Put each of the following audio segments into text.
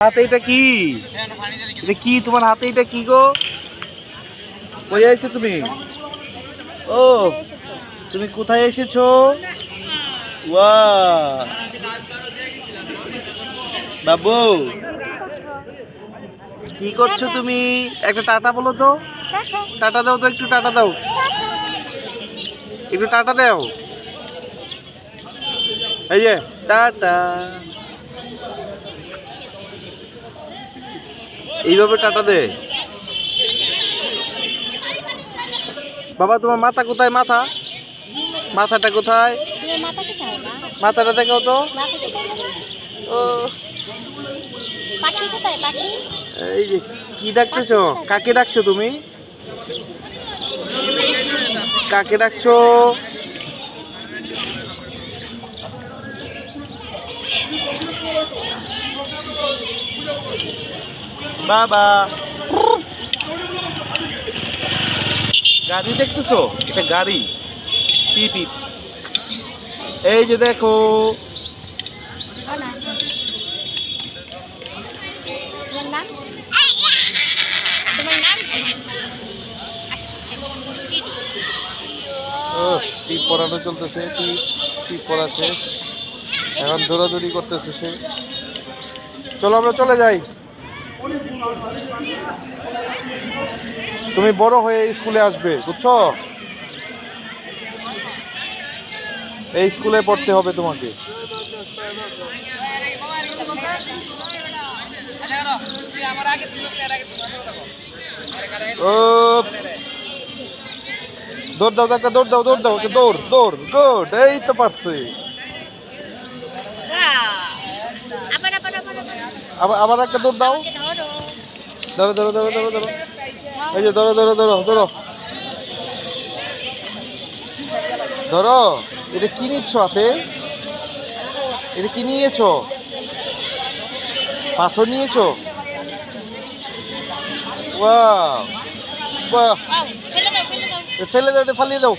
হাতে এটা কি? এটা কি তোমার হাতে? এটা কি গো? কই আইছো তুমি? ও তুমি কোথায় এসেছো? ওয়া বাবু কি করছো তুমি? একটা টাটা বলো তো। টাটা দাও তো, একটু টাটা দাও, একটু টাটা দাও। এই যে টাটা, এইভাবে টাটা দে। বাবা তোমার মাথা কোথায়? মাথাটা কোথায়? মাথাটা দেখাও তো। ও পাখি কোথায়? পাখি এই যে কি ডাকতেছো? কাকে ডাকছো তুমি? কাকে ডাকছো? বাবা গাড়ি দেখতেছো? এটা গাড়ি। পিপ পিপ। এই যে দেখো। তোমার নাম? তোমার নাম কি? ও টিপ পরানো চলতেছে। টিপ পরা শেষ, এখন দৌড়াদৌড়ি করতেছে সে। চলো আমরা চলে যাই। তুমি বড় হয়ে স্কুলে আসবে, বুঝছো? এই স্কুলে পড়তে হবে তোমাকে। ও দৌড় দাও, একটা দৌড় দাও, দৌড় দাও, একটা দৌড় দৌড় গুড, এই তো পারছে। আবার আবার একটা দৌড় দাও। ধরো ধরো ধরো ধরো ধরো, এই যে ধরো ধরো ধরো ধরো ধরো। এটা কি নিচ্ছ হাতে? এটা কি নিয়েছো? পাথর নিয়েছো? ওয়াও বাহ, ফেলে দাও, এটা ফালিয়ে দাও।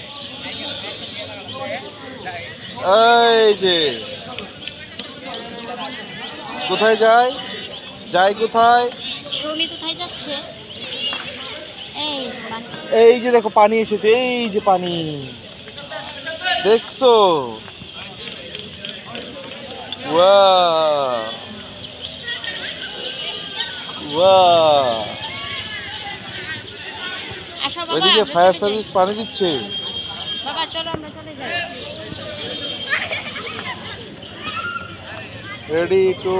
এই যে কোথায় যায়? যায় কোথায়? সৌমি কোথায় যাচ্ছে? এই যে দেখো পানি এসেছে, এই যে পানি দেখছো? ওয়াও ওয়াও, আসো বাবা, ওইদিকে আমরা ফায়ার চলে যাই। সার্ভিস পানি দিচ্ছে। বাবা চলো আমরা চলে যাই। Ready to